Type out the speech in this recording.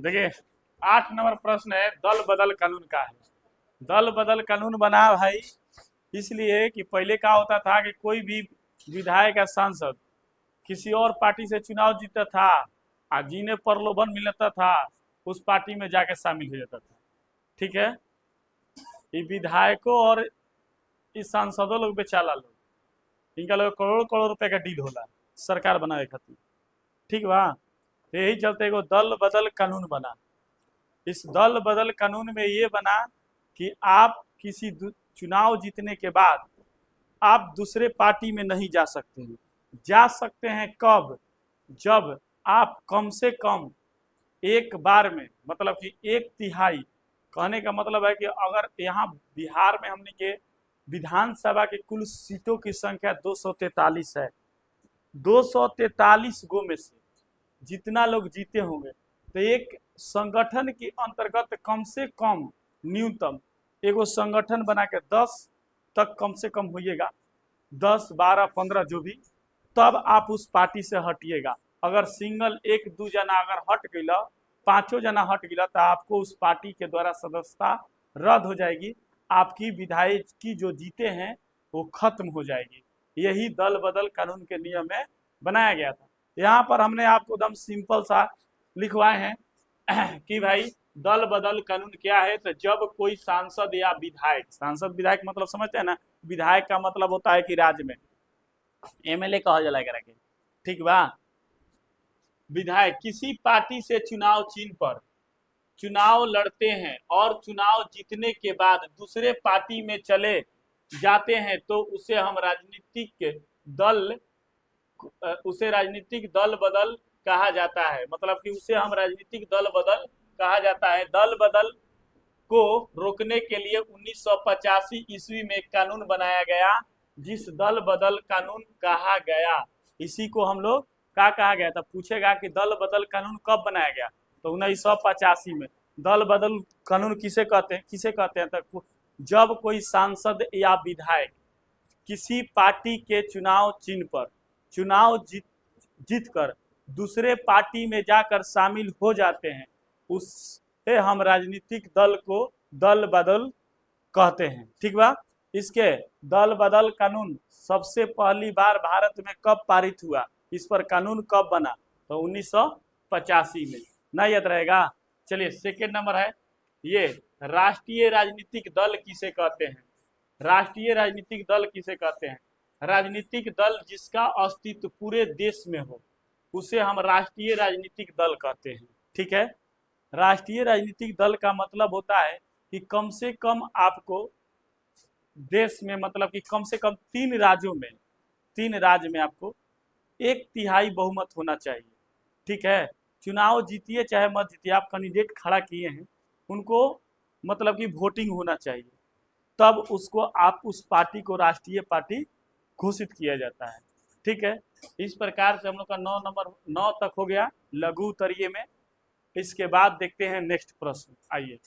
देखिए 8 नंबर प्रश्न है, दल बदल कानून का है। दल बदल कानून बना भाई इसलिए कि पहले क्या होता था कि कोई भी विधायक या सांसद किसी और पार्टी से चुनाव जीता था और जिन्हें प्रलोभन मिलता था उस पार्टी में जाके शामिल हो जाता था। ठीक है, ये विधायकों और इस सांसदों लोग बेचाला लोग, इनका लोग करोड़ करोड़ रुपए का डील होला सरकार बनाए खातिर। ठीक बा, यही चलते एगो दल बदल कानून बना। इस दल बदल कानून में ये बना कि आप किसी चुनाव जीतने के बाद आप दूसरे पार्टी में नहीं जा सकते हैं। जा सकते हैं कब? जब आप कम से कम एक बार में, मतलब कि 1/3, कहने का मतलब है कि अगर यहाँ बिहार में हमने के विधानसभा के कुल सीटों की संख्या 243 है, 243 गो में से जितना लोग जीते होंगे तो एक संगठन के अंतर्गत कम से कम न्यूनतम एगो संगठन बना के 10 तक कम से कम होइएगा, 10, 12, 15 जो भी, तब आप उस पार्टी से हटिएगा। अगर सिंगल 1-2 जना अगर हट गया, 5 जना हट गया तो आपको उस पार्टी के द्वारा सदस्यता रद्द हो जाएगी, आपकी विधायक की जो जीते हैं वो खत्म हो जाएगी। यही दल बदल कानून के नियम में बनाया गया था। यहाँ पर हमने आपको एकदम सिंपल सा लिखवाए हैं कि भाई दल बदल कानून क्या है। तो जब कोई सांसद या विधायक, सांसद विधायक मतलब समझते हैं ना, विधायक का मतलब होता है कि राज्य में एमएलए कहा जाला एकरा के, ठीक बा। विधायक किसी पार्टी से चुनाव चिन्ह पर चुनाव लड़ते हैं और चुनाव जीतने के बाद दूसरे पार्टी में चले जाते हैं तो उसे हम राजनीतिक दल बदल कहा जाता है। मतलब कि उसे हम राजनीतिक दल बदल कहा जाता है। दल बदल को रोकने के लिए 1985 ईस्वी में कानून बनाया गया, जिस दल बदल कानून कहा गया। इसी को हम लोग क्या कहा गया था, पूछेगा कि दल बदल कानून कब बनाया गया, तो 1985 में। दल बदल कानून किसे कहते हैं तो जब कोई सांसद या विधायक किसी पार्टी के चुनाव चिन्ह पर चुनाव जीत कर दूसरे पार्टी में जाकर शामिल हो जाते हैं, उससे हम राजनीतिक दल को दल बदल कहते हैं। ठीक बा। इसके दल बदल कानून सबसे पहली बार भारत में कब पारित हुआ, इस पर कानून कब बना, तो 1985 में। ना याद रहेगा। चलिए सेकेंड नंबर है ये, राष्ट्रीय राजनीतिक दल किसे कहते हैं। राष्ट्रीय राजनीतिक दल किसे कहते हैं? राजनीतिक दल जिसका अस्तित्व पूरे देश में हो उसे हम राष्ट्रीय राजनीतिक दल कहते हैं। ठीक है, राष्ट्रीय राजनीतिक दल का मतलब होता है कि कम से कम आपको देश में, मतलब कि कम से कम 3 राज्य में आपको 1/3 बहुमत होना चाहिए। ठीक है, चुनाव जीतिए चाहे मत जीतिए, आप कैंडिडेट खड़ा किए हैं, उनको मतलब कि वोटिंग होना चाहिए, तब उसको आप उस पार्टी को राष्ट्रीय पार्टी घोषित किया जाता है। ठीक है, इस प्रकार से हम लोग का 9 तक हो गया लघु उत्तरीय में। इसके बाद देखते हैं नेक्स्ट प्रश्न, आइए।